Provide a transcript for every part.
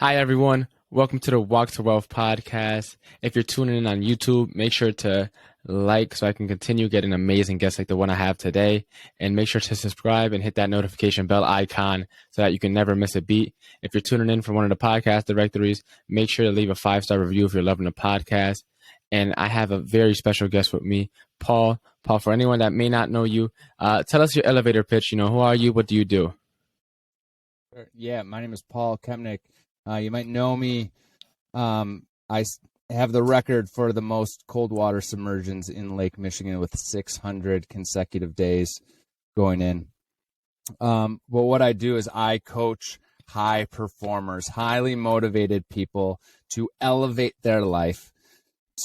Hi, everyone. Welcome to the Walk to Wealth podcast. If you're tuning in on YouTube, make sure to like so I can continue getting amazing guests like the one I have today. And make sure to subscribe and hit that notification bell icon so that you can never miss a beat. If you're tuning in from one of the podcast directories, make sure to leave a 5-star review if you're loving the podcast. And I have a very special guest with me, Paul. Paul, for anyone that may not know you, tell us your elevator pitch. Who are you? What do you do? Yeah, my name is Paul Koepnick. You might know me. I have the record for the most cold water submersions in Lake Michigan with 600 consecutive days going in. But what I do is I coach high performers, highly motivated people to elevate their life,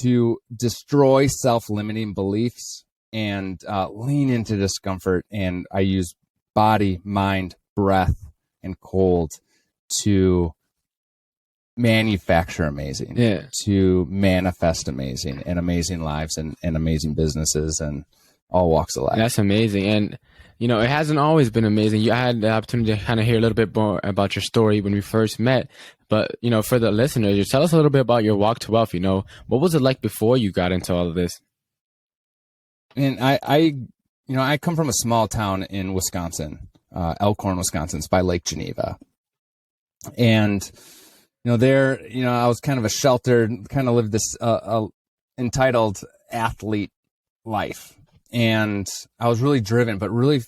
to destroy self-limiting beliefs and lean into discomfort. And I use body, mind, breath, and cold to manufacture amazing, to manifest amazing and amazing lives and amazing businesses and all walks of life. That's amazing. And, it hasn't always been amazing. I had the opportunity to kind of hear a little bit more about your story when we first met. But, for the listeners, tell us a little bit about your walk to wealth. What was it like before you got into all of this? And I come from a small town in Wisconsin, Elkhorn, Wisconsin. It's by Lake Geneva. And there, I was kind of a sheltered, kind of lived this entitled athlete life. And I was really driven, but really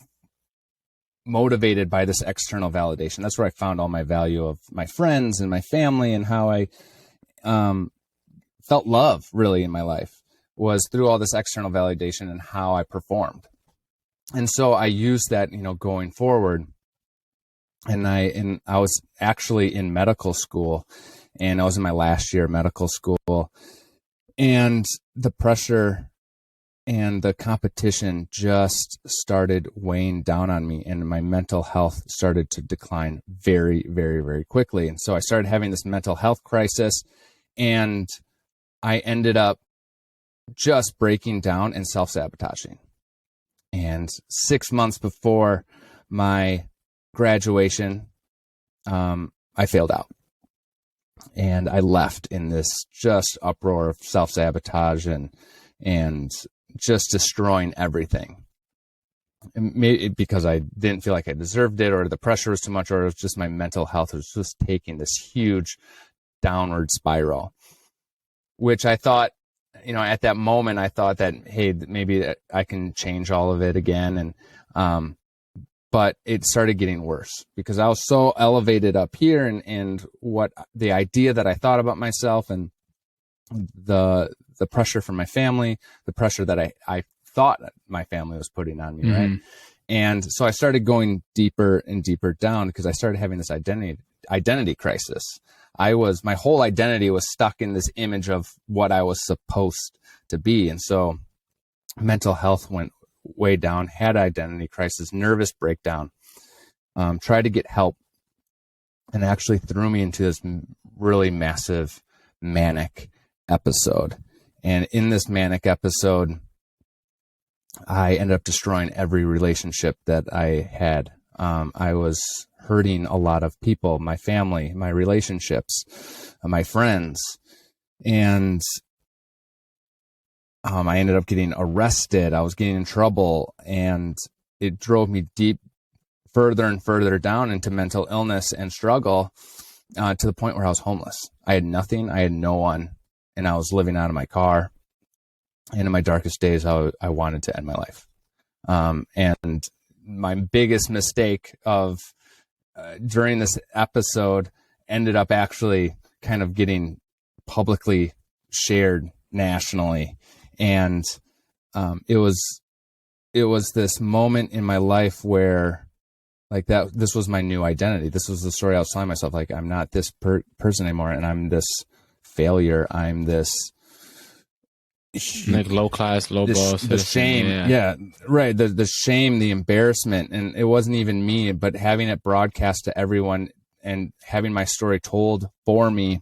motivated by this external validation. That's where I found all my value of my friends and my family, and how I felt love really in my life was through all this external validation and how I performed. And so I used that, going forward. And I was actually in medical school, and I was in my last year of medical school, and the pressure and the competition just started weighing down on me, and my mental health started to decline very, very, very quickly. And so I started having this mental health crisis, and I ended up just breaking down and self-sabotaging. And 6 months before my graduation, I failed out, and I left in this just uproar of self-sabotage and just destroying everything. Because I didn't feel like I deserved it, or the pressure was too much, or it was just my mental health was just taking this huge downward spiral, which I thought, at that moment, I thought that, hey, maybe I can change all of it again. And, but it started getting worse because I was so elevated up here, and what the idea that I thought about myself, and the pressure from my family, the pressure that I thought my family was putting on me. Mm-hmm. Right. And so I started going deeper and deeper down because I started having this identity crisis. My whole identity was stuck in this image of what I was supposed to be. And so mental health went way down, had identity crisis, nervous breakdown, tried to get help, and actually threw me into this really massive manic episode. And in this manic episode, I ended up destroying every relationship that I had. I was hurting a lot of people, my family, my relationships, my friends. And I ended up getting arrested. I was getting in trouble, and it drove me further and further down into mental illness and struggle, to the point where I was homeless. I had nothing. I had no one, and I was living out of my car. And in my darkest days, I wanted to end my life. And my biggest mistake during this episode ended up actually kind of getting publicly shared nationally. And it was this moment in my life where, like, this was my new identity. This was the story I was telling myself, like, I'm not this person anymore, and I'm this failure. I'm this like low class, low boss. The shame. Yeah, right. The shame, the embarrassment. And it wasn't even me, but having it broadcast to everyone and having my story told for me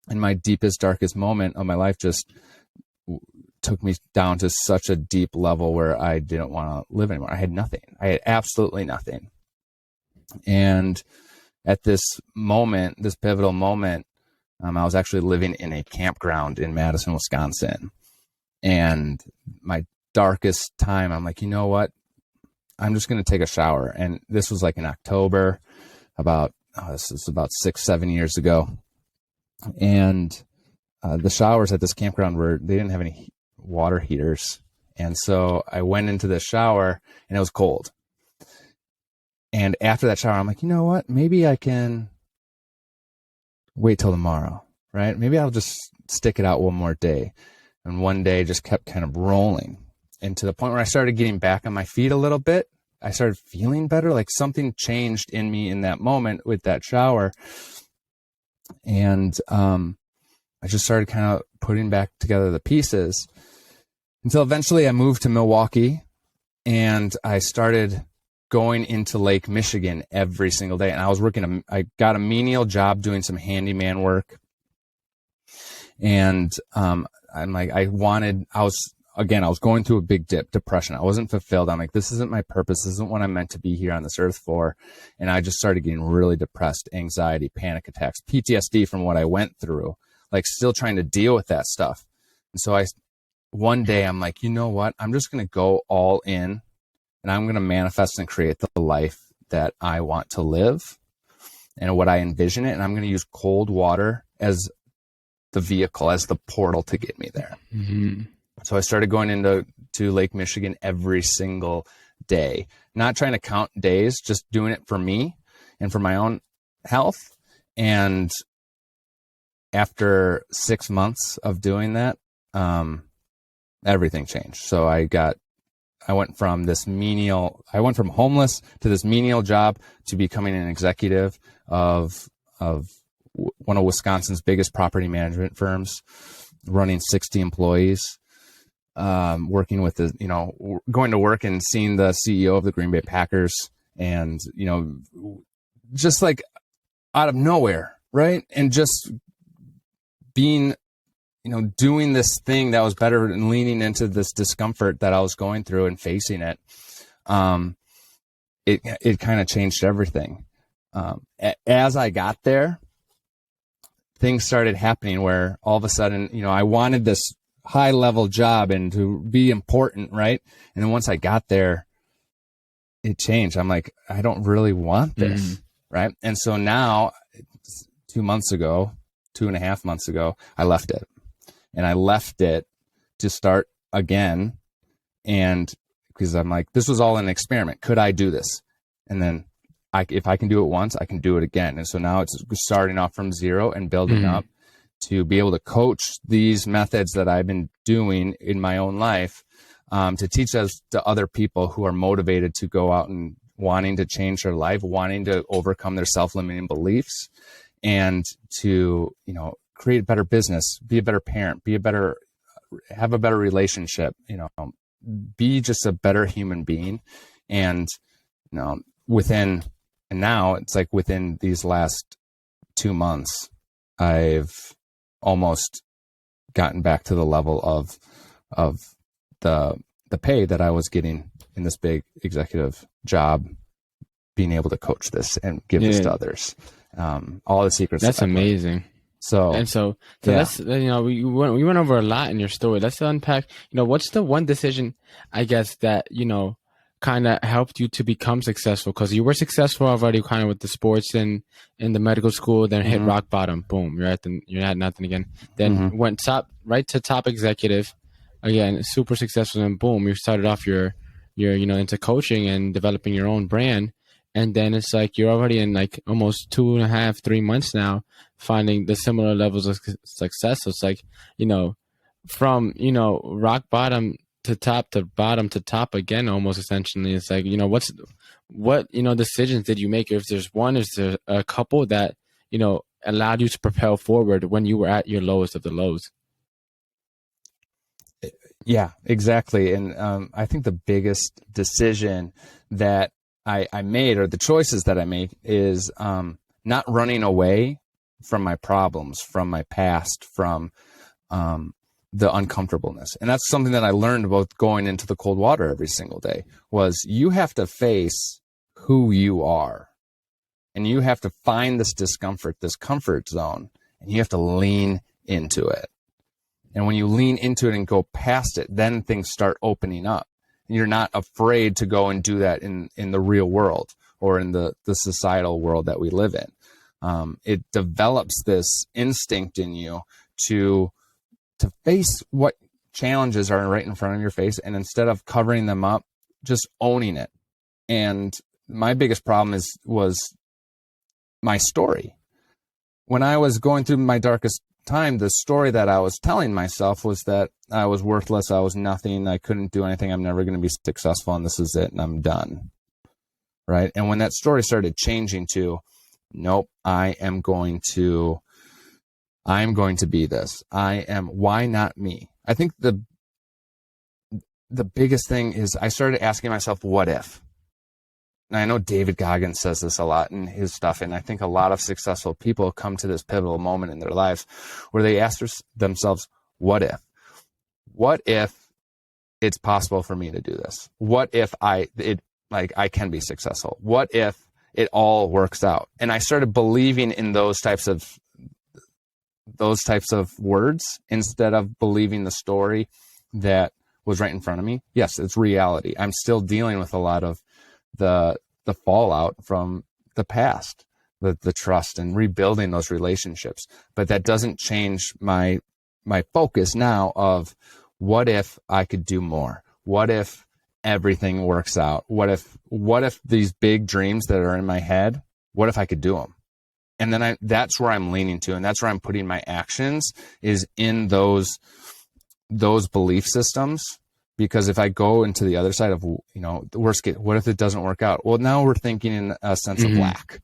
in my deepest, darkest moment of my life just took me down to such a deep level where I didn't want to live anymore. I had nothing. I had absolutely nothing. And at this moment, this pivotal moment, I was actually living in a campground in Madison, Wisconsin. And my darkest time, I'm like, you know what? I'm just going to take a shower. And this was like in October, this is about 6-7 years ago. And the showers at this campground they didn't have any water heaters. And so I went into the shower and it was cold. And after that shower, I'm like, you know what? Maybe I can wait till tomorrow, right? Maybe I'll just stick it out one more day. And one day just kept kind of rolling. And to the point where I started getting back on my feet a little bit, I started feeling better. Like something changed in me in that moment with that shower. And I just started kind of putting back together the pieces until eventually I moved to Milwaukee and I started going into Lake Michigan every single day. And I got a menial job doing some handyman work. And I'm like, I was going through a big depression. I wasn't fulfilled. I'm like, this isn't my purpose. This isn't what I'm meant to be here on this earth for. And I just started getting really depressed, anxiety, panic attacks, PTSD from what I went through, like still trying to deal with that stuff. And so one day I'm like, you know what? I'm just going to go all in and I'm going to manifest and create the life that I want to live and what I envision it. And I'm going to use cold water as the vehicle, as the portal to get me there. Mm-hmm. So I started going into Lake Michigan every single day, not trying to count days, just doing it for me and for my own health. And after 6 months of doing that, everything changed. So I went from homeless to this menial job to becoming an executive of one of Wisconsin's biggest property management firms, running 60 employees, working with going to work and seeing the CEO of the Green Bay Packers and, just like out of nowhere. Right. And just being, doing this thing that was better and leaning into this discomfort that I was going through and facing it. It kind of changed everything. As I got there, things started happening where all of a sudden, I wanted this high level job and to be important. Right. And then once I got there, it changed. I'm like, I don't really want this. Mm-hmm. Right. And so now 2.5 months ago, I left it. And I left it to start again. And because I'm like, this was all an experiment. Could I do this? And then if I can do it once, I can do it again. And so now it's starting off from zero and building up to be able to coach these methods that I've been doing in my own life, to teach us to other people who are motivated to go out and wanting to change their life, wanting to overcome their self-limiting beliefs, and to, create a better business, be a better parent, have a better relationship, be just a better human being. And, now it's like within these last 2 months, I've almost gotten back to the level of the pay that I was getting in this big executive job, being able to coach this and give this to others. All the secrets. That's amazing. So that's, we went over a lot in your story. Let's unpack, what's the one decision, I guess, that, kind of helped you to become successful? Because you were successful already kind of with the sports and in the medical school, then hit rock bottom. Boom. You're at nothing again. Then went right to top executive again, super successful. And boom, you started off your into coaching and developing your own brand. And then it's like you're already in like almost 2.5, 3 months now, finding the similar levels of success. So it's like, from, rock bottom to bottom to top again, almost essentially. It's like, what decisions did you make? If there's one, is there a couple that, allowed you to propel forward when you were at your lowest of the lows? Yeah, exactly. And I think the biggest decision that I made, or the choices that I made, is not running away from my problems, from my past, from the uncomfortableness. And that's something that I learned about going into the cold water every single day, was you have to face who you are. And you have to find this discomfort, this comfort zone, and you have to lean into it. And when you lean into it and go past it, then things start opening up. And you're not afraid to go and do that in the real world or in the societal world that we live in. It develops this instinct in you to face what challenges are right in front of your face, and instead of covering them up, just owning it. And my biggest problem was my story. When I was going through my darkest time, the story that I was telling myself was that I was worthless, I was nothing, I couldn't do anything, I'm never going to be successful, and this is it, and I'm done. Right? And when that story started changing to, nope, I'm going to be this. Why not me? I think the biggest thing is I started asking myself, what if? And I know David Goggins says this a lot in his stuff, and I think a lot of successful people come to this pivotal moment in their lives where they ask themselves, what if? What if it's possible for me to do this? What if I can be successful? What if it all works out? And I started believing in those types of words instead of believing the story that was right in front of me. Yes, it's reality. I'm still dealing with a lot of the fallout from the past, the trust and rebuilding those relationships. But that doesn't change my focus now of what if I could do more? What if everything works out? What if these big dreams that are in my head, what if I could do them? And then that's where I'm leaning to, and that's where I'm putting my actions, is in those belief systems. Because if I go into the other side of, the worst case, what if it doesn't work out? Well, now we're thinking in a sense of lack,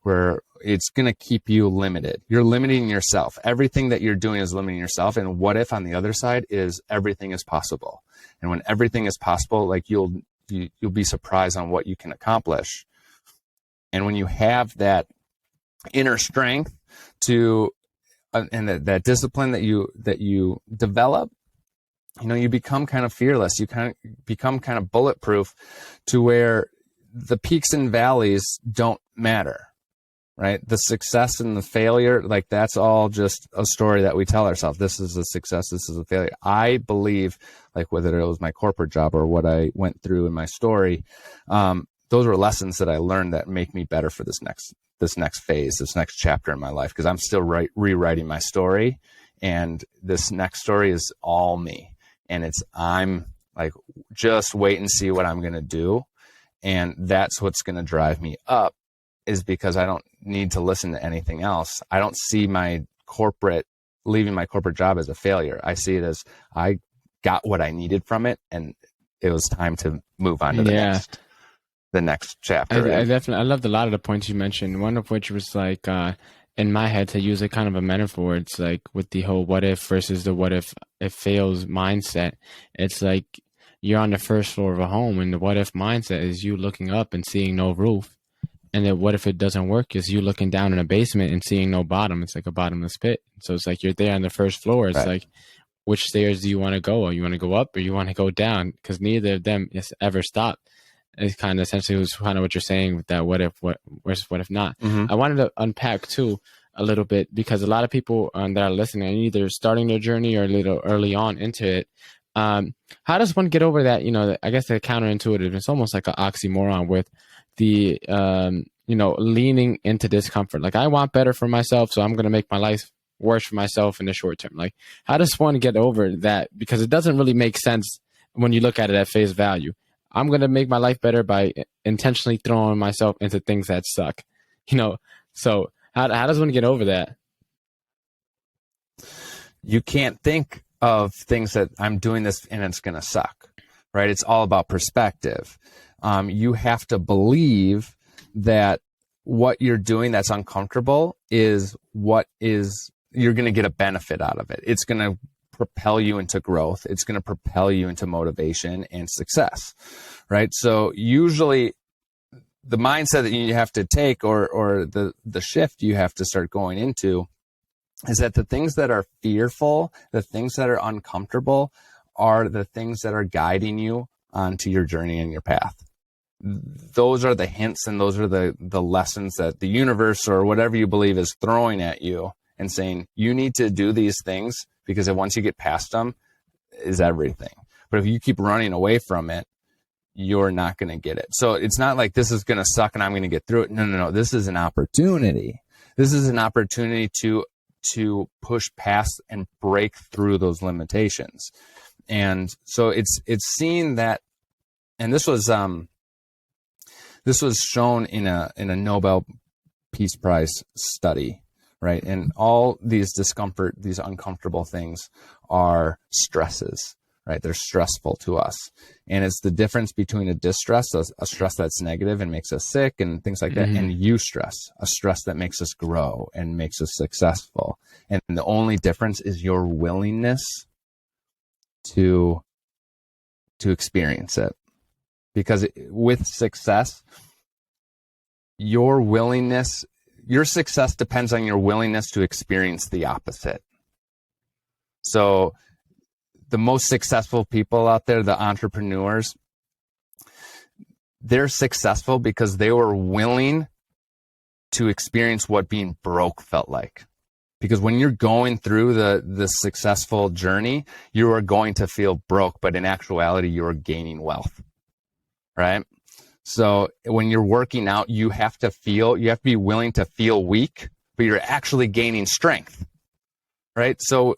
where it's going to keep you limited. You're limiting yourself. Everything that you're doing is limiting yourself. And what if on the other side is everything is possible? And when everything is possible, like you'll be surprised on what you can accomplish. And when you have that inner strength to, and that discipline that you develop, you become kind of fearless. You kind of become kind of bulletproof to where the peaks and valleys don't matter, right? The success and the failure, like that's all just a story that we tell ourselves. This is a success. This is a failure. I believe, like whether it was my corporate job or what I went through in my story, those were lessons that I learned that make me better for this next phase, this next chapter in my life, because I'm still rewriting my story, and this next story is all me. And I'm like, just wait and see what I'm going to do. And that's what's going to drive me up, is because I don't need to listen to anything else. I don't see leaving my corporate job as a failure. I see it as I got what I needed from it, and it was time to move on to the next chapter. I loved a lot of the points you mentioned. One of which was like, in my head, to use a kind of a metaphor, it's like with the whole what if versus the what if it fails mindset. It's like you're on the first floor of a home, and the what if mindset is you looking up and seeing no roof. And then what if it doesn't work is you looking down in a basement and seeing no bottom. It's like a bottomless pit. So it's like you're there on the first floor. It's right. Like, which stairs do you want to go? Or you want to go up or you want to go down? Because neither of them is ever stopped. It's kind of essentially was kind of what you're saying with that what if versus what if not. I wanted to unpack too a little bit, because a lot of people that are listening are either starting their journey or a little early on into it. How does one get over that? I guess the counterintuitive, it's almost like an oxymoron with the leaning into discomfort. Like, I want better for myself, so I'm going to make my life worse for myself in the short term. Like, how does one get over that? Because it doesn't really make sense when you look at it at face value. I'm going to make my life better by intentionally throwing myself into things that suck. So how does one get over that? You can't think of things that I'm doing this and it's going to suck, right? It's all about perspective. You have to believe that what you're doing that's uncomfortable is you're going to get a benefit out of it. It's going to propel you into growth. It's going to propel you into motivation and success, right? So usually the mindset that you have to take, or the shift you have to start going into, is that the things that are fearful, the things that are uncomfortable, are the things that are guiding you onto your journey and your path. those are the hints, and those are the lessons that the universe or whatever you believe is throwing at you and saying, you need to do these things, because once you get past them is everything. But if you keep running away from it, you're not going to get it. So it's not like this is going to suck and I'm going to get through it. No. This is an opportunity. This is an opportunity to push past and break through those limitations. And so it's seeing that, and this was shown in a Nobel Peace Prize study, right? And all these discomfort, these uncomfortable things are stresses, right? They're stressful to us. And it's the difference between a distress, a stress that's negative and makes us sick and things like that, and eustress, a stress that makes us grow and makes us successful. And the only difference is your willingness to experience it. Because with success, your success depends on your willingness to experience the opposite. So the most successful people out there, the entrepreneurs, they're successful because they were willing to experience what being broke felt like. Because when you're going through the successful journey, you are going to feel broke, but in actuality, you're gaining wealth, right? So when you're working out, you have to be willing to feel weak, but you're actually gaining strength, right? So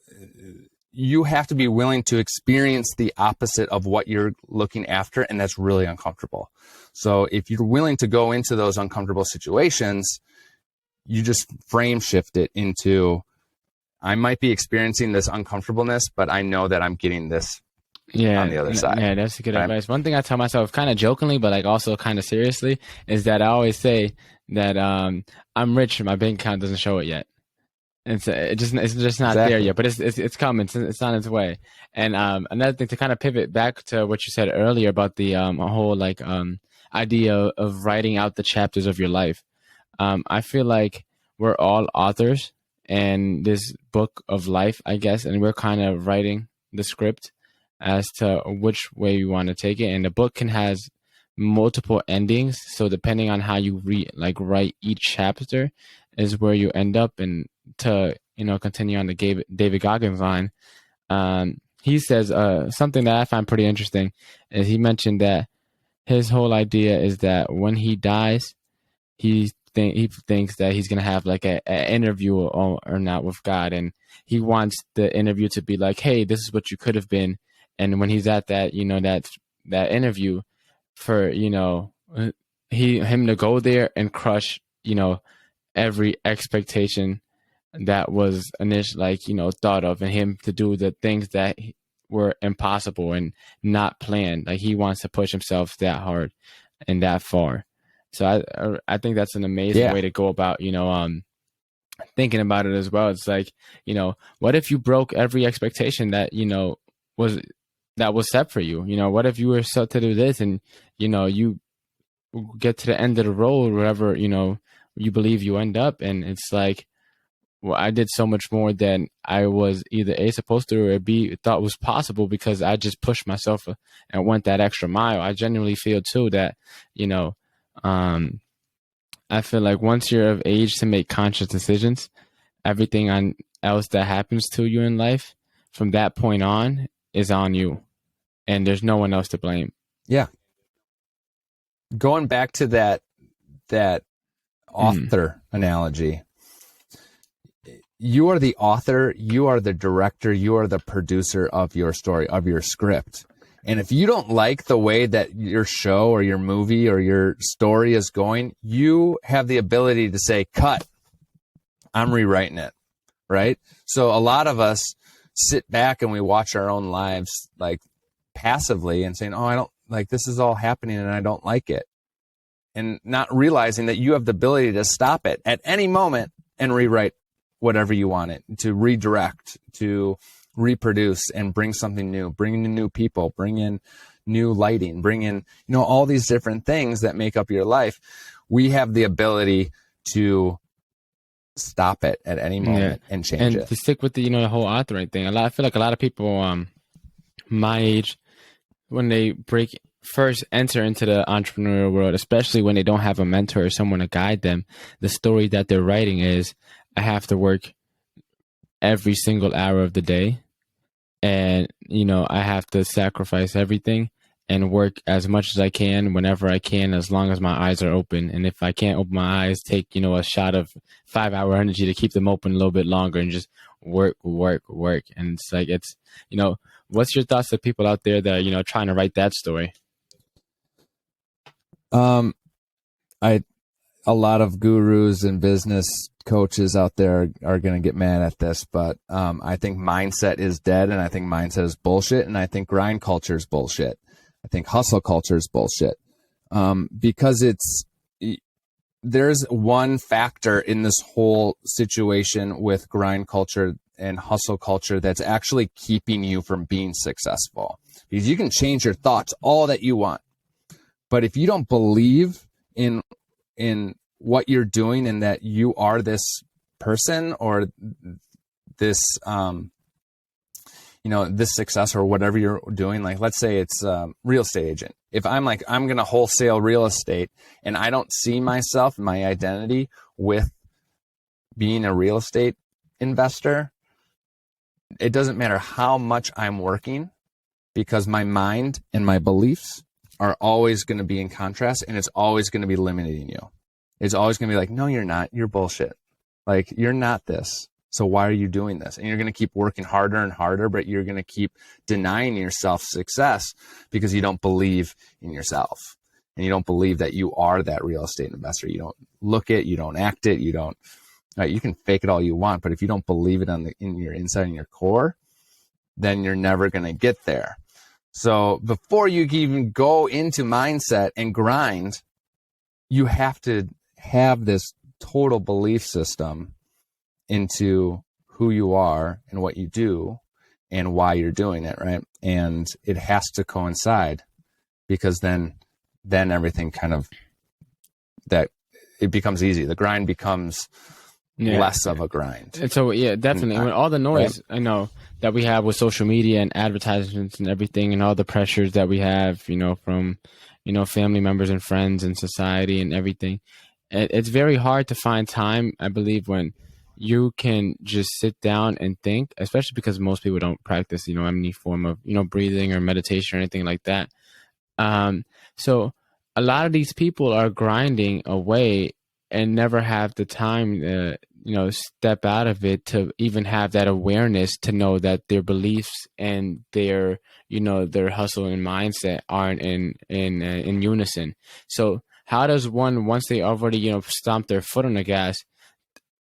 you have to be willing to experience the opposite of what you're looking after, and that's really uncomfortable. So if you're willing to go into those uncomfortable situations, you just frame shift it into, I might be experiencing this uncomfortableness, but I know that I'm getting this on the other side. Yeah, that's good advice. One thing I tell myself kind of jokingly, but like also kind of seriously, is that I always say that I'm rich and my bank account doesn't show it yet. It's just not there yet, but it's coming. It's on its way. And another thing, to kind of pivot back to what you said earlier about the whole idea of writing out the chapters of your life. I feel like we're all authors in this book of life, I guess, and we're kind of writing the script as to which way we want to take it. And the book has multiple endings, so depending on how you write each chapter is where you end up. And to continue on the David Goggins line, he says something that I find pretty interesting is he mentioned that his whole idea is that when he dies, he thinks that he's gonna have like an interview or not with God, and he wants the interview to be like, hey, this is what you could have been. And when he's at that that interview, for him to go there and crush every expectation that was initially thought of, and him to do the things that were impossible and not planned. Like, he wants to push himself that hard and that far. So I think that's an amazing way to go about thinking about it as well. It's like, what if you broke every expectation that was set for you? What if you were set to do this, and you get to the end of the road, wherever you believe you end up, and it's like, well, I did so much more than I was either A, supposed to, or B, thought was possible, because I just pushed myself and went that extra mile. I genuinely feel too that I feel like once you're of age to make conscious decisions, everything else that happens to you in life from that point on is on you, and there's no one else to blame. Yeah. Going back to that author analogy, you are the author, you are the director, you are the producer of your story, of your script. And if you don't like the way that your show or your movie or your story is going, you have the ability to say, cut, I'm rewriting it, right? So a lot of us sit back and we watch our own lives like passively and saying, oh, I don't like, this is all happening and I don't like it. And not realizing that you have the ability to stop it at any moment and rewrite whatever you want it, to redirect, to reproduce and bring something new, bring in new people, bring in new lighting, bring in, all these different things that make up your life. We have the ability to stop it at any moment and change it. And to stick with the whole authoring thing, I feel like a lot of people my age, when they break first enter into the entrepreneurial world, especially when they don't have a mentor or someone to guide them, the story that they're writing is, I have to work every single hour of the day, and I have to sacrifice everything and work as much as I can whenever I can, as long as my eyes are open. And if I can't open my eyes, take a shot of 5-hour energy to keep them open a little bit longer, and just work, work, work. And it's like, what's your thoughts to people out there that are trying to write that story? I a lot of gurus and business coaches out there are going to get mad at this, but I think mindset is dead, and I think mindset is bullshit, and I think grind culture is bullshit. I think hustle culture is bullshit, because there's one factor in this whole situation with grind culture and hustle culture that's actually keeping you from being successful. Because you can change your thoughts all that you want, but if you don't believe in what you're doing and that you are this person or this this success or whatever you're doing, like let's say it's real estate agent. If I'm like, I'm going to wholesale real estate, and I don't see myself, my identity with being a real estate investor, it doesn't matter how much I'm working, because my mind and my beliefs are always going to be in contrast, and it's always going to be limiting you. It's always going to be like, no, you're not. You're bullshit. Like, you're not this. So why are you doing this? And you're going to keep working harder and harder, but you're going to keep denying yourself success because you don't believe in yourself. And you don't believe that you are that real estate investor. You don't look it, you don't act it, you don't, you can fake it all you want, but if you don't believe it in your inside, in your core, then you're never going to get there. So before you can even go into mindset and grind, you have to have this total belief system into who you are and what you do and why you're doing it, right? And it has to coincide, because then everything kind of, that it becomes easy. The grind becomes less of a grind. And so, yeah, definitely. When all the noise, right, I know that we have with social media and advertisements and everything, and all the pressures that we have, from, family members and friends and society and everything, it's very hard to find time, I believe, when you can just sit down and think, especially because most people don't practice, any form of, breathing or meditation or anything like that. So a lot of these people are grinding away and never have the time to, step out of it to even have that awareness to know that their beliefs and their, their hustle and mindset aren't in unison. So how does one, once they already, stomp their foot on the gas,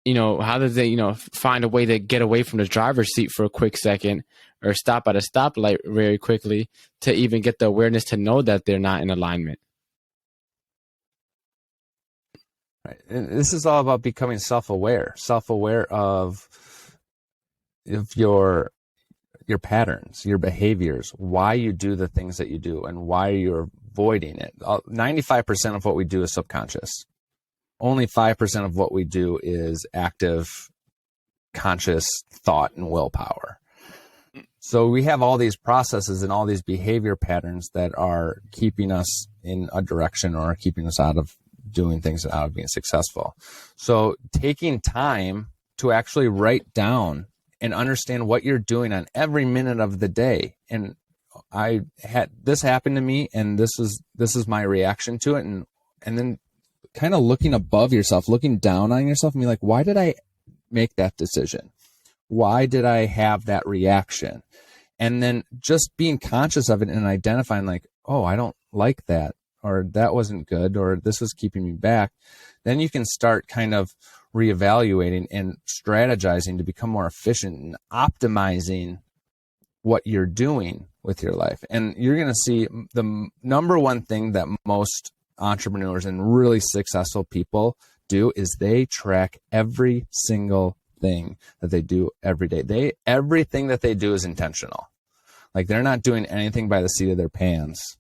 how does they, find a way to get away from the driver's seat for a quick second, or stop at a stoplight very quickly, to even get the awareness to know that they're not in alignment? Right. And this is all about becoming self-aware of your patterns, your behaviors, why you do the things that you do, and why you're avoiding it. 95% of what we do is subconscious. Only 5% of what we do is active, conscious thought and willpower. So we have all these processes and all these behavior patterns that are keeping us in a direction, or keeping us out of doing things and out of being successful. So taking time to actually write down and understand what you're doing on every minute of the day. And I had this happen to me, and this is my reaction to it. And then kind of looking above yourself, looking down on yourself, and be like, why did I make that decision? Why did I have that reaction? And then just being conscious of it and identifying, like, oh, I don't like that, or that wasn't good, or this was keeping me back. Then you can start kind of reevaluating and strategizing to become more efficient and optimizing what you're doing with your life. And you're going to see the number one thing that most entrepreneurs and really successful people do is they track every single thing that they do every day. Everything that they do is intentional. Like, they're not doing anything by the seat of their pants.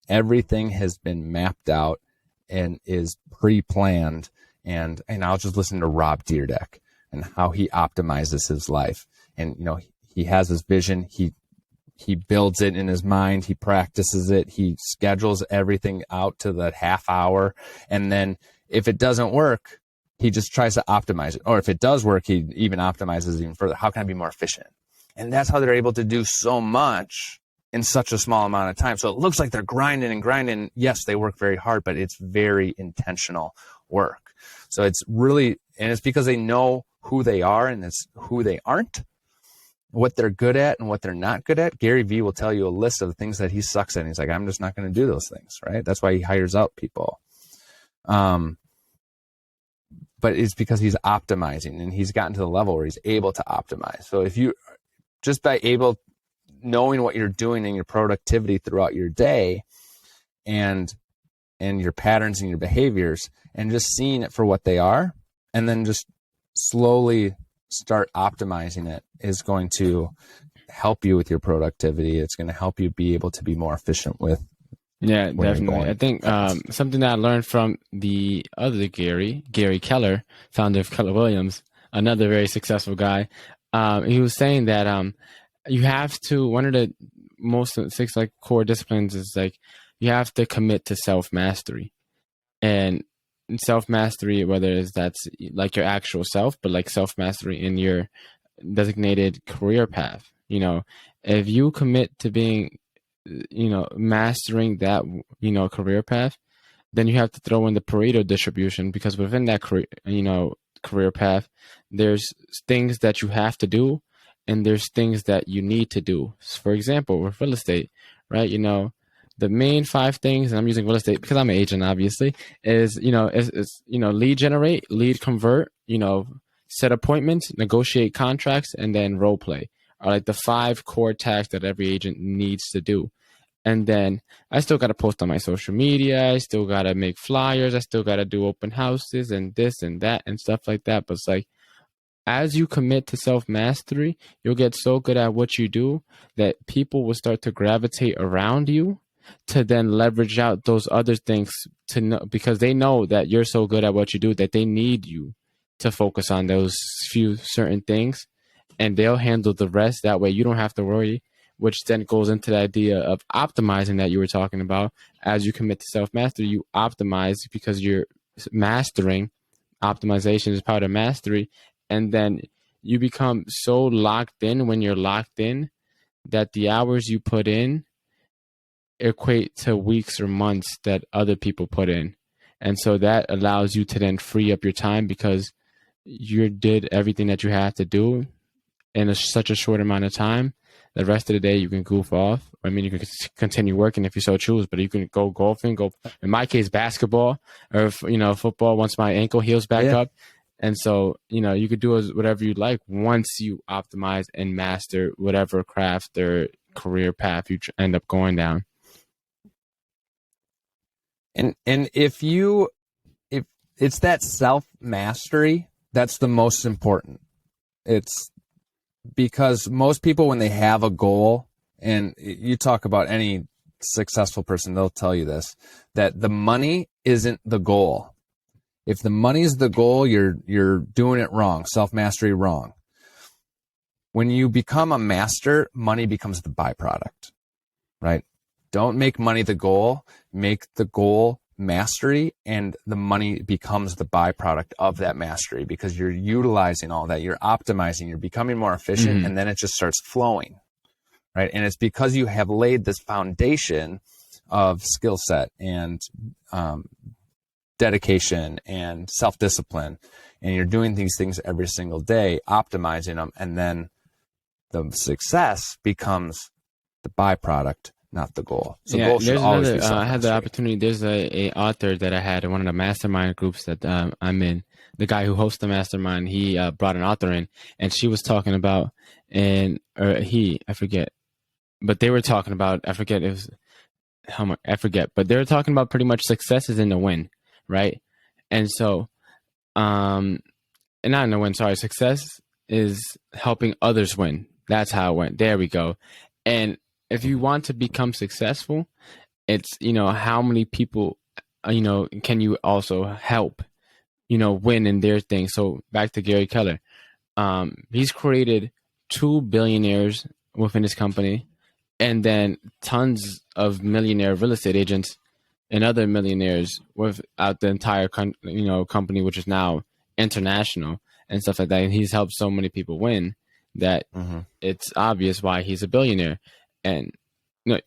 Everything has been mapped out and is pre-planned. And I'll just listen to Rob Dyrdek and how he optimizes his life. And, he has his vision. He he builds it in his mind. He practices it. He schedules everything out to the half hour. And then if it doesn't work, he just tries to optimize it. Or if it does work, he even optimizes even further. How can I be more efficient? And that's how they're able to do so much in such a small amount of time. So it looks like they're grinding and grinding. Yes, they work very hard, but it's very intentional work. So it's really, and it's because they know who they are and it's who they aren't, what they're good at and what they're not good at. Gary Vee will tell you a list of the things that he sucks at. He's like, I'm just not going to do those things, right? That's why he hires out people. But it's because he's optimizing and he's gotten to the level where he's able to optimize. So if you just by knowing what you're doing and your productivity throughout your day and your patterns and your behaviors and just seeing it for what they are and then just slowly start optimizing it is going to help you with your productivity. It's going to help you be able to be more efficient with. Yeah, definitely. I think something that I learned from the other Gary Keller, founder of Keller Williams, another very successful guy, he was saying that you have to, one of the most six like core disciplines is like you have to commit to self-mastery. And self-mastery, whether it's that's like your actual self, but like self-mastery in your designated career path. You know, if you commit to being mastering that, career path, then you have to throw in the Pareto distribution because within that career path, there's things that you have to do and there's things that you need to do. For example, with real estate, right? The main 5 things, and I'm using real estate because I'm an agent, obviously, is lead generate, lead convert, set appointments, negotiate contracts, and then role play are like the 5 core tasks that every agent needs to do. And then I still got to post on my social media. I still got to make flyers. I still got to do open houses and this and that and stuff like that. But it's like, as you commit to self-mastery, you'll get so good at what you do that people will start to gravitate around you to then leverage out those other things to know, because they know that you're so good at what you do that they need you to focus on those few certain things, and they'll handle the rest. That way you don't have to worry, which then goes into the idea of optimizing that you were talking about. As you commit to self-mastery, you optimize because you're mastering. Optimization is part of mastery. And then you become so locked in when you're locked in that the hours you put in equate to weeks or months that other people put in. And so that allows you to then free up your time because you did everything that you had to do in such a short amount of time. The rest of the day you can goof off. I mean, you can continue working if you so choose, but you can go golfing, in my case, basketball or, football once my ankle heals back up. And so, you could do whatever you like once you optimize and master whatever craft or career path you end up going down. And if it's that self-mastery, that's the most important. It's because most people, when they have a goal, and you talk about any successful person, they'll tell you this, that the money isn't the goal. If the money's the goal, you're doing it wrong, self-mastery wrong. When you become a master, money becomes the byproduct, right? Don't make money the goal, make the goal mastery, and the money becomes the byproduct of that mastery because you're utilizing all that, you're optimizing, you're becoming more efficient, and then it just starts flowing, right? And it's because you have laid this foundation of skill set and dedication and self-discipline, and you're doing these things every single day, optimizing them, and then the success becomes the byproduct, not the goal. So goal should always be self-mastery. I had the opportunity. There's a author that I had in one of the mastermind groups that I'm in. The guy who hosts the mastermind, he brought an author in, and she was talking about, I forget, but they were talking about, I forget, but they were talking about pretty much success is in the win, right? And so, and not in the win, sorry, success is helping others win. That's how it went. There we go. And if you want to become successful, it's, how many people, can you also help, win in their thing. So back to Gary Keller. He's created 2 billionaires within his company. And then tons of millionaire real estate agents and other millionaires without the entire company, which is now international and stuff like that. And he's helped so many people win that Mm-hmm. it's obvious why he's a billionaire. And no,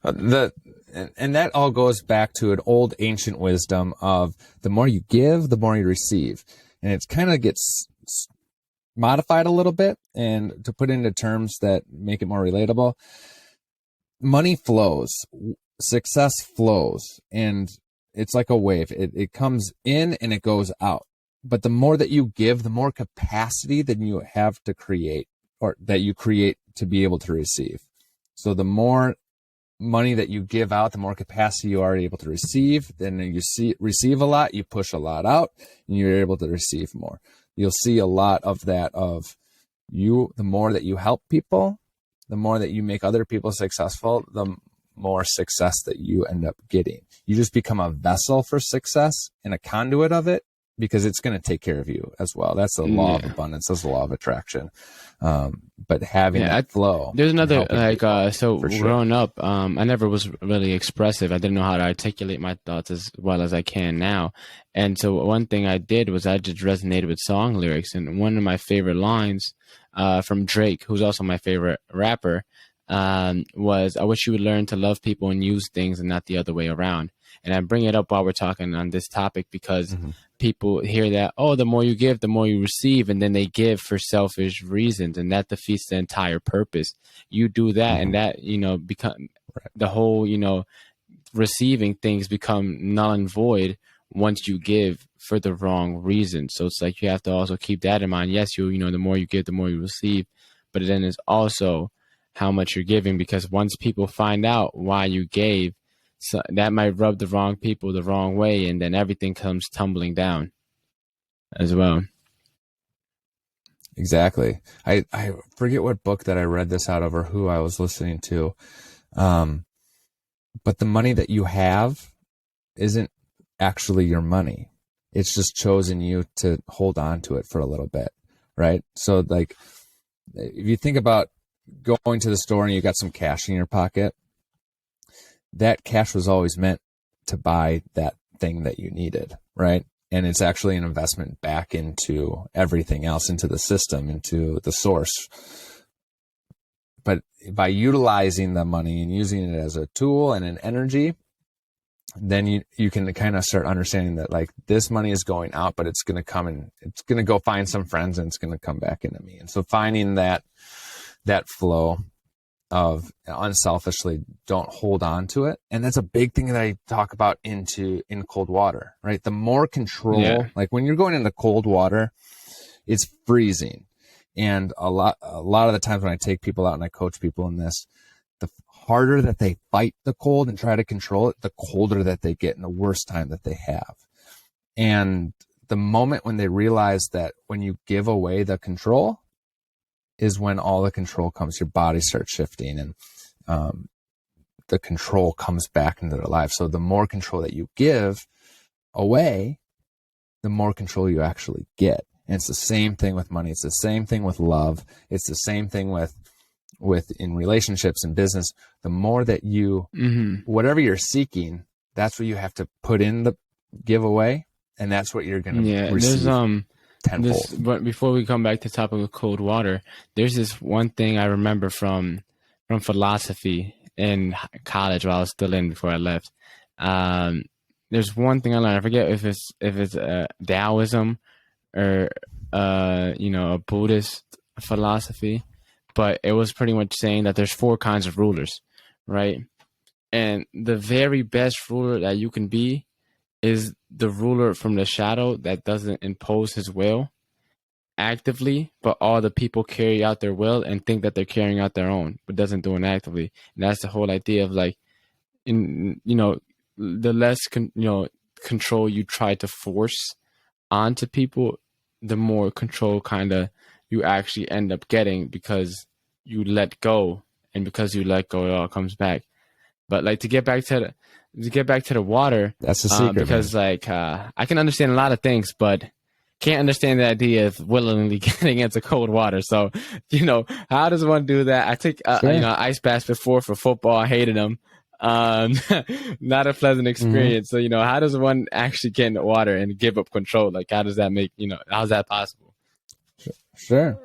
And that all goes back to an old ancient wisdom of the more you give, the more you receive. And it kind of gets modified a little bit and to put into terms that make it more relatable. Money flows, success flows, and it's like a wave. It comes in and it goes out. But the more that you give, the more capacity that you have to create, or that you create to be able to receive. So the more money that you give out, the more capacity you are able to receive. Then you receive a lot, you push a lot out, and you're able to receive more. You'll see a lot of that of you. The more that you help people, the more that you make other people successful, the more success that you end up getting. You just become a vessel for success and a conduit of it, because it's going to take care of you as well. That's the law of abundance. That's the law of attraction. But having that flow. There's another, like, people, so growing up, I never was really expressive. I didn't know how to articulate my thoughts as well as I can now. And so one thing I did was I just resonated with song lyrics. And one of my favorite lines from Drake, who's also my favorite rapper, was, "I wish you would learn to love people and use things and not the other way around." And I bring it up while we're talking on this topic because people hear that, oh, the more you give, the more you receive, and then they give for selfish reasons, and that defeats the entire purpose. You do that, and that, become the whole, receiving things become null and void once you give for the wrong reason. So it's like you have to also keep that in mind. Yes, the more you give, the more you receive, but then it's also how much you're giving, because once people find out why you gave, so that might rub the wrong people the wrong way, and then everything comes tumbling down as well. Exactly. I forget what book that I read this out of or who I was listening to. But the money that you have isn't actually your money. It's just chosen you to hold on to it for a little bit, right? So like, if you think about going to the store and you got some cash in your pocket, that cash was always meant to buy that thing that you needed, right? And it's actually an investment back into everything else, into the system, into the source. But by utilizing the money and using it as a tool and an energy, then you can kind of start understanding that, like, this money is going out, but it's going to come and it's going to go find some friends and it's going to come back into me. And so finding that flow of unselfishly, don't hold on to it. And that's a big thing that I talk about in cold water, right? The more control, like when you're going into cold water, it's freezing. And a lot of the times when I take people out and I coach people in this, the harder that they fight the cold and try to control it, the colder that they get and the worse time that they have. And the moment when they realize that when you give away the control is when all the control comes, your body starts shifting and the control comes back into their life. So the more control that you give away, the more control you actually get. And it's the same thing with money. It's the same thing with love. It's the same thing with in relationships and business. The more that you, whatever you're seeking, that's what you have to put in the giveaway, and that's what you're going to receive. Tenfold. But before we come back to the topic of cold water, there's this one thing I remember from philosophy in college while I was still in before I left. There's one thing I learned. I forget if it's Taoism or a Buddhist philosophy, but it was pretty much saying that there's 4 kinds of rulers, right? And the very best ruler that you can be is the ruler from the shadow that doesn't impose his will actively, but all the people carry out their will and think that they're carrying out their own, but doesn't do it actively. And that's the whole idea of, like, the less control you try to force onto people, the more control kind of you actually end up getting, because you let go, and because you let go, it all comes back. But like to get back to the water, that's the secret, because I can understand a lot of things, but can't understand the idea of willingly getting into cold water. So, how does one do that? I took, Sure. ice baths before for football. I hated them. Um, not a pleasant Hmm. experience. So, how does one actually get in the water and give up control? Like, how does that make, how's that possible? Sure.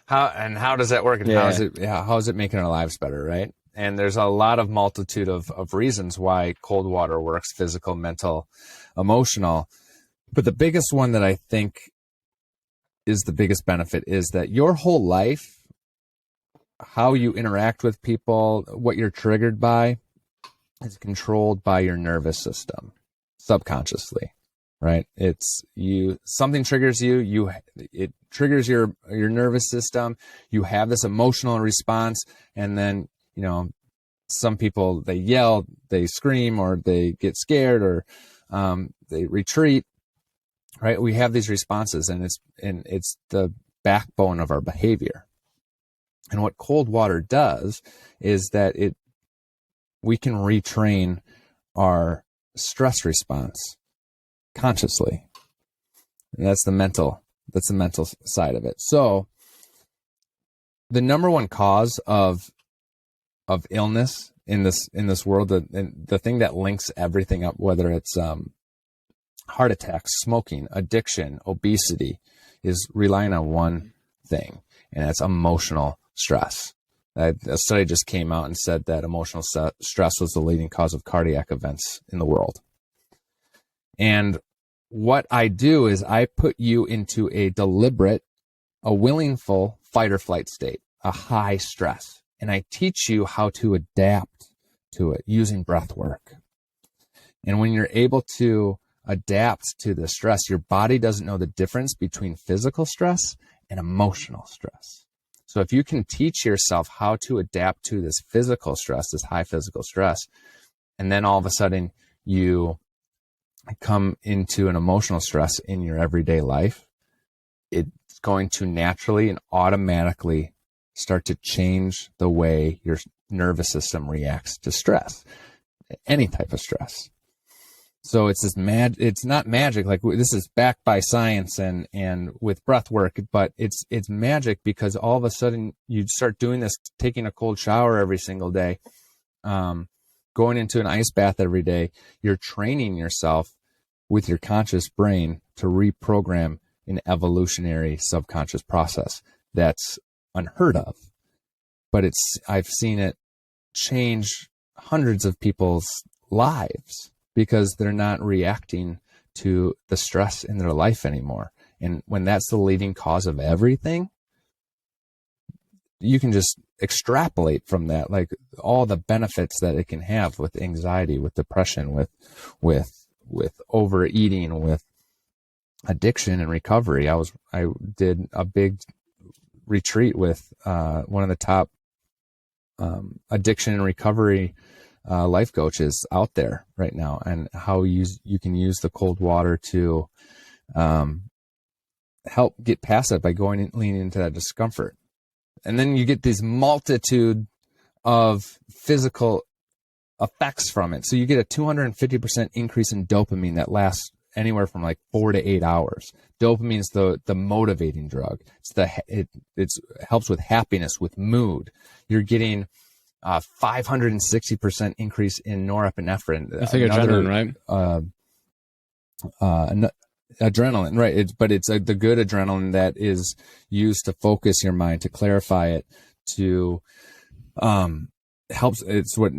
How does that work, and Yeah. how is it making our lives better, right? And there's a lot of multitude of reasons why cold water works: physical, mental, emotional. But the biggest one that I think is the biggest benefit is that your whole life, how you interact with people, what you're triggered by, is controlled by your nervous system subconsciously, right? It's you, something triggers you, it triggers your nervous system. You have this emotional response, and then, some people, they yell, they scream, or they get scared, or they retreat, right? We have these responses, and it's the backbone of our behavior. And what cold water does is that we can retrain our stress response consciously. And that's the mental side of it. So the number one cause of illness in this world, the thing that links everything up, whether it's heart attacks, smoking, addiction, obesity, is relying on one thing, and that's emotional stress. A study just came out and said that emotional stress was the leading cause of cardiac events in the world. And what I do is I put you into a deliberate, a willingful fight or flight state, a high stress. And I teach you how to adapt to it using breath work. And when you're able to adapt to the stress, your body doesn't know the difference between physical stress and emotional stress. So if you can teach yourself how to adapt to this physical stress, this high physical stress, and then all of a sudden you come into an emotional stress in your everyday life, it's going to naturally and automatically start to change the way your nervous system reacts to stress, any type of stress. So it's it's not magic. Like, this is backed by science and with breath work, but it's magic because all of a sudden you start doing this, taking a cold shower every single day, going into an ice bath every day. You're training yourself with your conscious brain to reprogram an evolutionary subconscious process that's unheard of. But I've seen it change hundreds of people's lives because they're not reacting to the stress in their life anymore. And when that's the leading cause of everything, you can just extrapolate from that, like all the benefits that it can have with anxiety, with depression, with overeating, with addiction and recovery. I did a big retreat with one of the top addiction and recovery life coaches out there right now, and how you can use the cold water to help get past it by leaning into that discomfort. And then you get this multitude of physical effects from it. So you get a 250% increase in dopamine that lasts anywhere from like 4 to 8 hours. Dopamine is the motivating drug. It helps with happiness, with mood. You're getting 560% increase in norepinephrine. It's like adrenaline, right? Adrenaline, right? But it's the good adrenaline that is used to focus your mind, to clarify it, to helps. It's what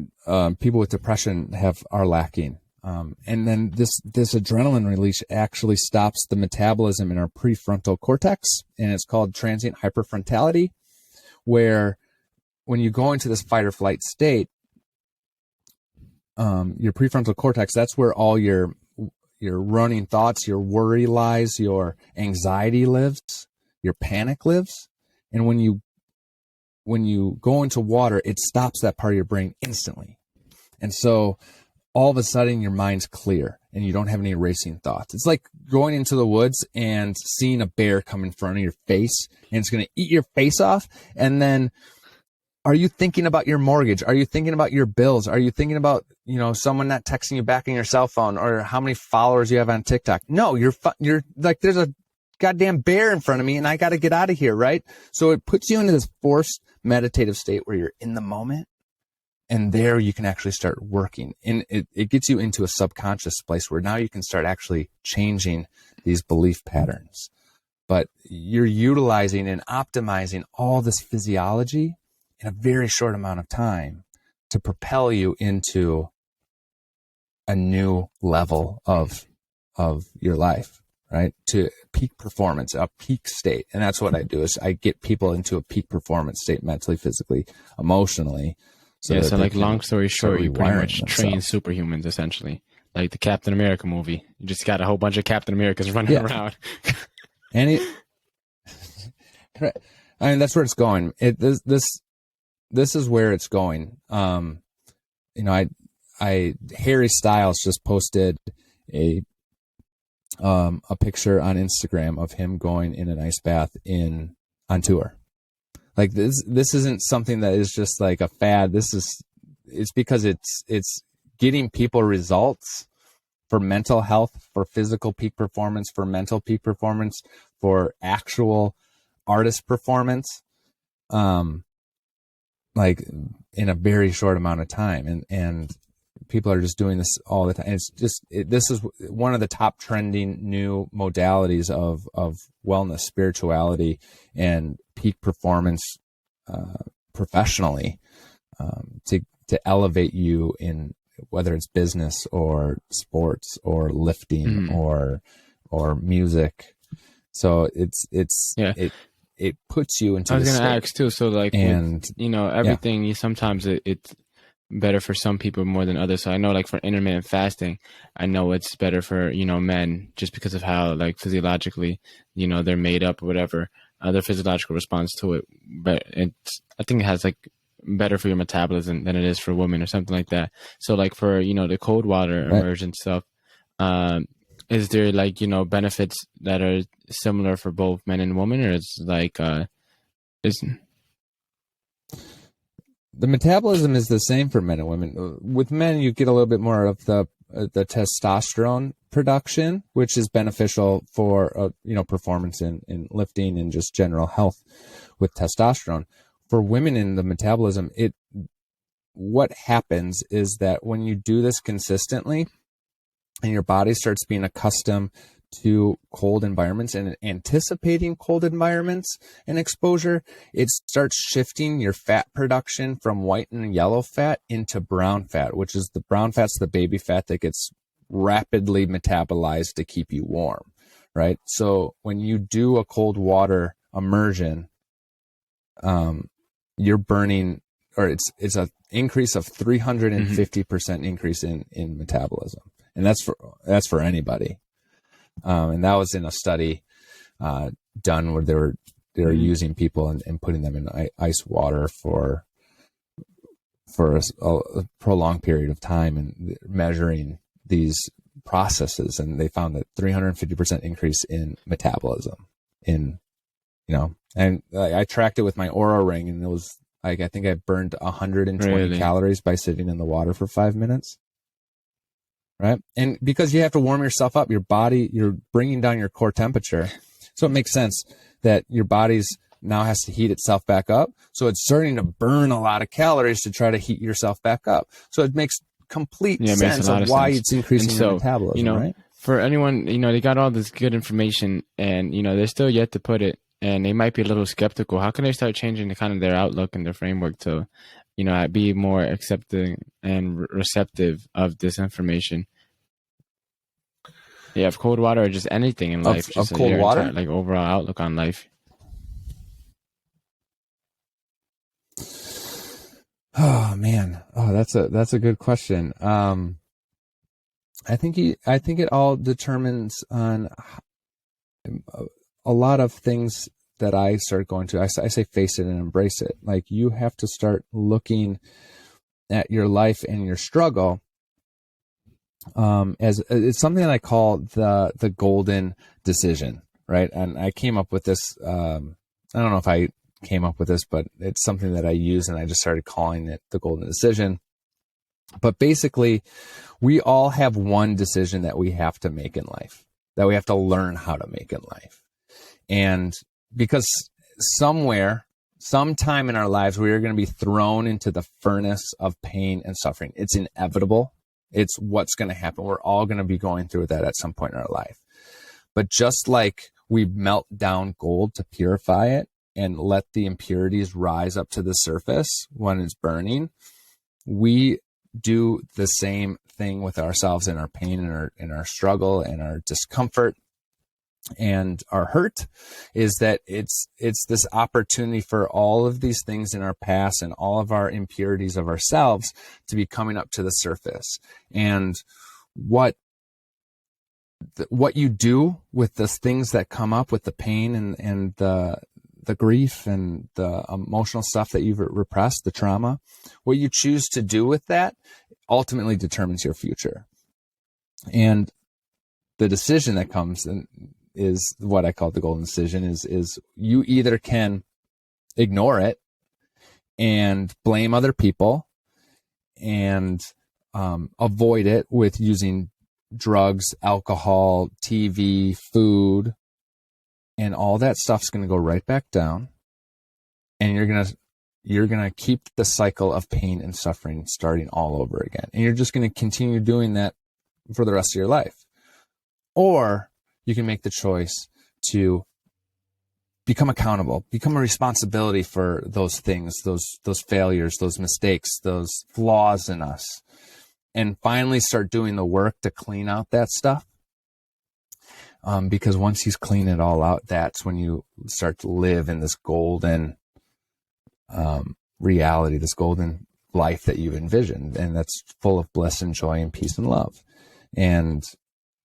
people with depression are lacking. And then this adrenaline release actually stops the metabolism in our prefrontal cortex, and it's called transient hyperfrontality, where when you go into this fight or flight state, your prefrontal cortex, that's where all your running thoughts, your worry lies, your anxiety lives, your panic lives. And when you go into water, it stops that part of your brain instantly. And so all of a sudden your mind's clear and you don't have any racing thoughts. It's like going into the woods and seeing a bear come in front of your face, and it's going to eat your face off. And then Are you thinking about your mortgage? Are you thinking about your bills? Are you thinking about, someone not texting you back on your cell phone, or how many followers you have on TikTok? No, you're like, there's a goddamn bear in front of me and I got to get out of here. Right. So it puts you into this forced meditative state where you're in the moment, and there you can actually start working, and it gets you into a subconscious place where now you can start actually changing these belief patterns. But you're utilizing and optimizing all this physiology in a very short amount of time to propel you into a new level of your life, right? To peak performance, a peak state. And that's what I do, is I get people into a peak performance state, mentally, physically, emotionally. So like, long story short, you pretty much train superhumans, essentially. Like the Captain America movie. You just got a whole bunch of Captain Americas running around. And I mean, that's where it's going. This is where it's going. Harry Styles just posted a picture on Instagram of him going in an ice bath on tour. Like this isn't something that is just like a fad. It's because it's getting people results for mental health, for physical peak performance, for mental peak performance, for actual artist performance, like in a very short amount of time. And people are just doing this all the time. And this is one of the top trending new modalities of wellness, spirituality, and peak performance professionally, to elevate you in whether it's business or sports or lifting or music. So it puts you into. I was going to ask too. So like, everything. Sometimes it's better for some people more than others. So I know, like, for intermittent fasting, I know it's better for men, just because of how, like, physiologically they're made up or whatever, their physiological response to it. But I think it has, like, better for your metabolism than it is for women or something like that. So like for the cold water immersion stuff, is there like benefits that are similar for both men and women, or it's like the metabolism is the same for men and women. With men, you get a little bit more of the testosterone production, which is beneficial for performance in lifting and just general health with testosterone. For women in the metabolism, what happens is that when you do this consistently and your body starts being accustomed to cold environments and anticipating cold environments and exposure, it starts shifting your fat production from white and yellow fat into brown fat, which is the brown fat's the baby fat that gets rapidly metabolized to keep you warm, right? So when you do a cold water immersion, you're burning, or it's an increase of 350% increase in metabolism. And that's for anybody. And that was in a study done where they were using people and putting them in ice water for a prolonged period of time and measuring these processes, and they found that 350% increase in metabolism and I tracked it with my Oura ring, and it was like, I think I burned 120 calories by sitting in the water for 5 minutes. Right. And because you have to warm yourself up, your body, you're bringing down your core temperature. So it makes sense that your body's now has to heat itself back up. So it's starting to burn a lot of calories to try to heat yourself back up. So it makes complete sense of why it's increasing your metabolism, right? For anyone, they got all this good information, and, they're still yet to put it, and they might be a little skeptical. How can they start changing kind of their outlook and their framework to, be more accepting and receptive of this information? Yeah, of cold water, or just anything in life. Of cold water? Entire, like, overall outlook on life. Oh man. Oh, that's a good question. I think it all determines on a lot of things that I start going to. I say face it and embrace it. Like, you have to start looking at your life and your struggle as it's something that I call the golden decision, right? And I came up with this. I don't know if I came up with this, but it's something that I use, and I just started calling it the golden decision. But basically, we all have one decision that we have to make in life, that we have to learn how to make in life. And because sometime in our lives, we are going to be thrown into the furnace of pain and suffering. It's inevitable. It's what's going to happen. We're all going to be going through that at some point in our life. But just like we melt down gold to purify it and let the impurities rise up to the surface when it's burning, we do the same thing with ourselves in our pain and our struggle and our discomfort and our hurt, is that it's this opportunity for all of these things in our past and all of our impurities of ourselves to be coming up to the surface. And what you do with the things that come up, with the pain and the grief and the emotional stuff that you've repressed, the trauma, what you choose to do with that ultimately determines your future. And the decision that comes in is what I call the golden decision, is you either can ignore it and blame other people and avoid it with using drugs, alcohol, TV, food, and all that stuff's going to go right back down, and you're going to keep the cycle of pain and suffering starting all over again. And you're just going to continue doing that for the rest of your life. Or you can make the choice to become accountable, become a responsibility for those things, those failures, those mistakes, those flaws in us, and finally start doing the work to clean out that stuff. Because once you clean it all out, that's when you start to live in this golden reality, this golden life that you've envisioned, and that's full of bliss and joy and peace and love. And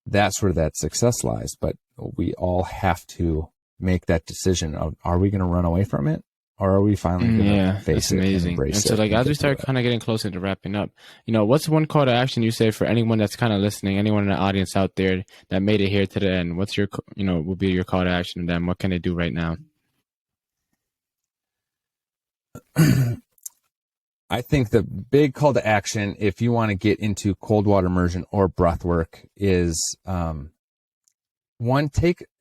that's where that success lies. But we all have to make that decision of, are we going to run away from it, or are we finally going to face it and embrace it? And so, like, as we start kind of getting closer to wrapping up, what's one call to action you say for anyone that's kind of listening, anyone in the audience out there that made it here to the end? What's your, will be your call to action to them? What can they do right now? I think the big call to action, if you want to get into cold water immersion or breath work, is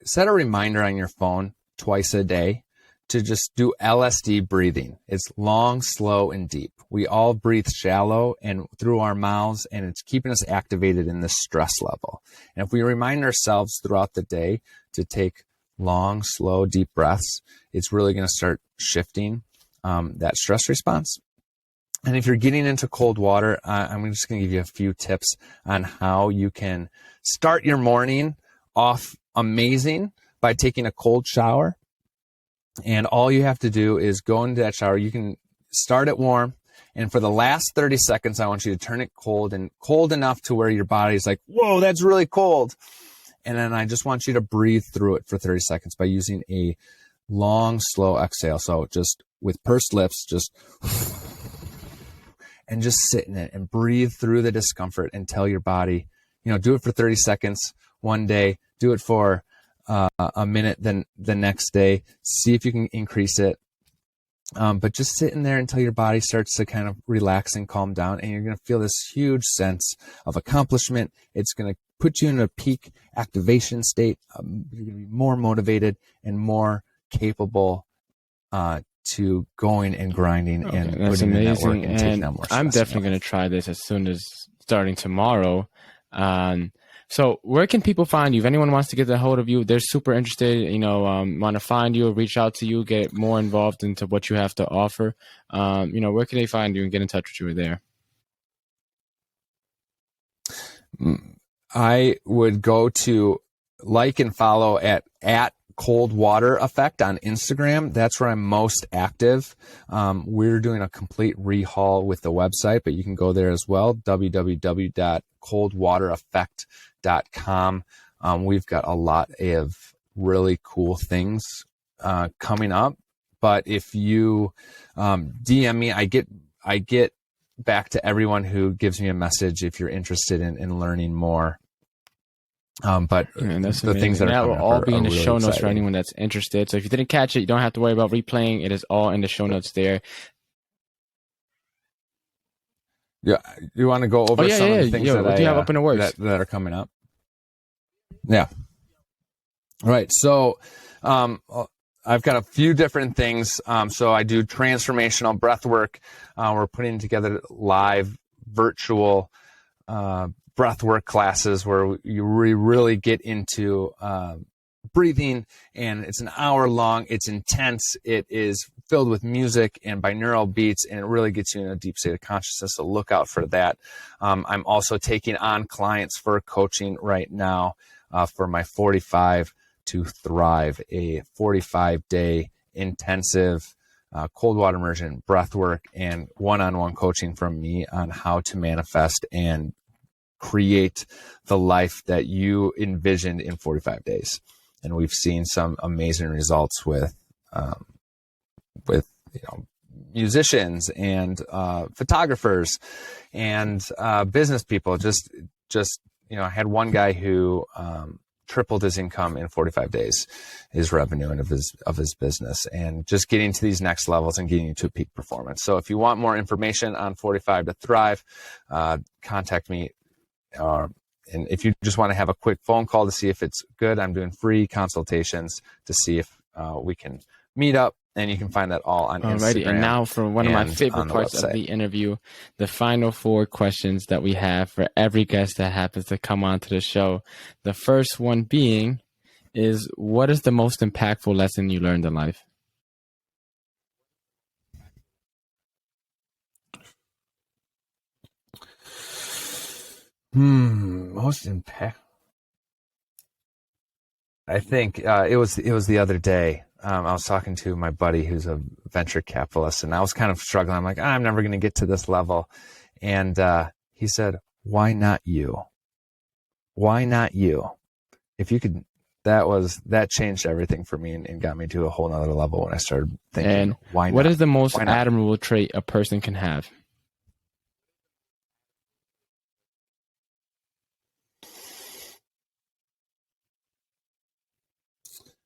set a reminder on your phone twice a day to just do LSD breathing. It's long, slow, and deep. We all breathe shallow and through our mouths, and it's keeping us activated in this stress level. And if we remind ourselves throughout the day to take long, slow, deep breaths, it's really going to start shifting that stress response. And if you're getting into cold water, I'm just going to give you a few tips on how you can start your morning off amazing by taking a cold shower. And all you have to do is go into that shower. You can start it warm, and for the last 30 seconds, I want you to turn it cold, and cold enough to where your body's like, whoa, that's really cold. And then I just want you to breathe through it for 30 seconds by using a long, slow exhale. So just with pursed lips, and just sit in it and breathe through the discomfort and tell your body, do it for 30 seconds one day, do it for a minute, then the next day, see if you can increase it. But just sit in there until your body starts to kind of relax and calm down, and you're going to feel this huge sense of accomplishment. It's going to put you in a peak activation state. You're going to be more motivated and more capable to going and grinding and putting in that work and taking out more stress. I'm definitely going to try this as soon as starting tomorrow. So where can people find you? If anyone wants to get a hold of you, they're super interested, want to find you, reach out to you, get more involved into what you have to offer. Where can they find you and get in touch with you there? I would go to like and follow at Cold Water Effect on Instagram. That's where I'm most active. We're doing a complete rehaul with the website, but you can go there as well, www.coldwatereffect.com. We've got a lot of really cool things coming up. But if you DM me, I get back to everyone who gives me a message if you're interested in learning more But And that's the things amazing. that are That will coming up all be are in the really show notes for exciting. anyone that's interested. So if you didn't catch it, you don't have to worry about replaying. It is all in the show notes there. Yeah, you want to go over some of the things Yo, that what do you have up in the works? that are coming up? Yeah. Right. So, I've got a few different things. So I do transformational breath work. We're putting together live virtual breath work classes where you really get into breathing, and it's an hour long. It's intense. It is filled with music and binaural beats, and it really gets you in a deep state of consciousness. So look out for that. I'm also taking on clients for coaching right now for my 45 to Thrive, a 45-day intensive cold water immersion, breath work, and one-on-one coaching from me on how to manifest and create the life that you envisioned in 45 days. And we've seen some amazing results with musicians and photographers and business people. Just I had one guy who tripled his income in 45 days, his revenue and of his business, and just getting to these next levels and getting to peak performance. So if you want more information on 45 to Thrive, contact me. And if you just want to have a quick phone call to see if it's good, I'm doing free consultations to see if we can meet up, and you can find that all on Instagram. And now for one of my favorite parts website of the interview, the final 4 questions that we have for every guest that happens to come onto the show. The first one being is, what is the most impactful lesson you learned in life? Most impact. I think it was the other day. I was talking to my buddy who's a venture capitalist, and I was kind of struggling. I'm like, I'm never going to get to this level. And he said, why not you? Why not you? If you could, that changed everything for me and got me to a whole nother level when I started thinking, and why not? What is the most admirable trait a person can have?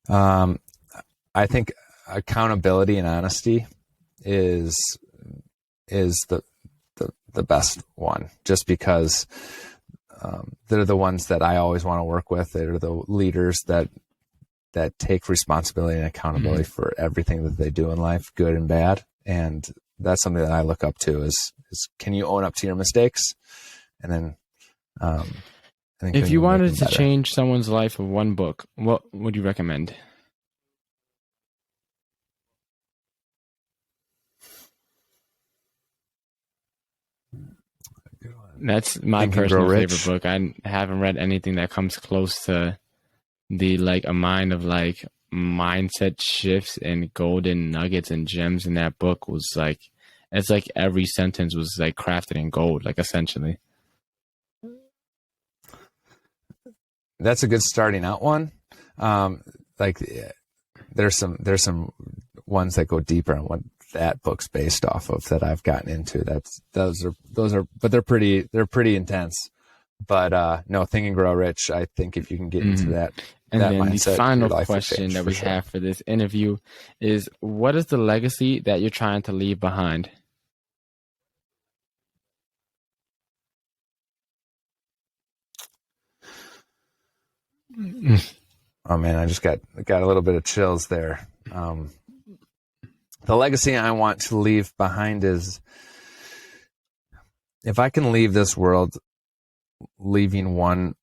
I think accountability and honesty is the best one, just because they're the ones that I always want to work with. They're the leaders that take responsibility and accountability for everything that they do in life, good and bad. And that's something that I look up to is can you own up to your mistakes? And then if you wanted to change someone's life with one book, what would you recommend? That's my personal favorite book. I haven't read anything that comes close to the a mind of mindset shifts and golden nuggets and gems in that book. Was it's like every sentence was crafted in gold, essentially. That's a good starting out one. There's some ones that go deeper on what that book's based off of that I've gotten into. Those are, but they're pretty intense. But no, Think and Grow Rich. I think if you can get into that, and that then mindset, the final question that we have for this interview is, what is the legacy that you're trying to leave behind? Oh man, I just got a little bit of chills there. The legacy I want to leave behind is, if I can leave this world leaving one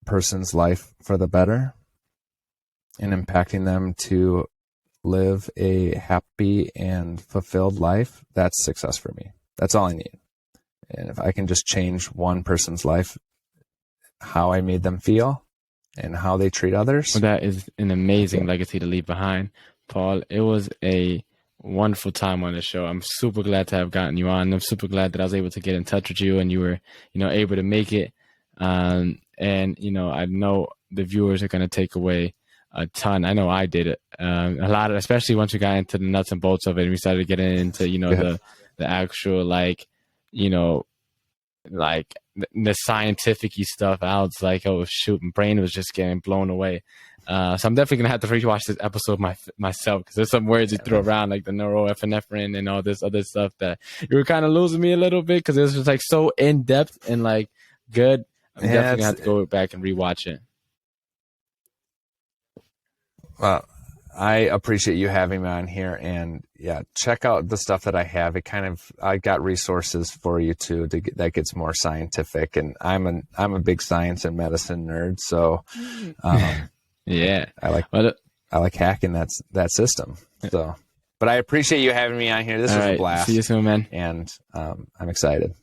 person's life for the better and impacting them to live a happy and fulfilled life, that's success for me. That's all I need. And if I can just change one person's life, how I made them feel and how they treat others. Well, that is an amazing legacy to leave behind. Paul, it was a wonderful time on the show. I'm super glad to have gotten you on. I'm super glad that I was able to get in touch with you and you were, able to make it. And, I know the viewers are going to take away a ton. I know I did it. A lot of, especially once we got into the nuts and bolts of it and we started getting into, the actual, the scientific-y stuff, I was like, oh shoot, my brain was just getting blown away. So I'm definitely gonna have to rewatch this episode myself, because there's some words you threw around, like the neuroepinephrine and all this other stuff, that you were kind of losing me a little bit, because it was just like so in depth and like good. I'm definitely gonna have to go back and rewatch it. Well, I appreciate you having me on here, and yeah, check out the stuff that I have. I got resources for you too that gets more scientific, and I'm a big science and medicine nerd, so yeah, I like hacking that system. So, but I appreciate you having me on here. This was a blast. See you soon, man. And I'm excited.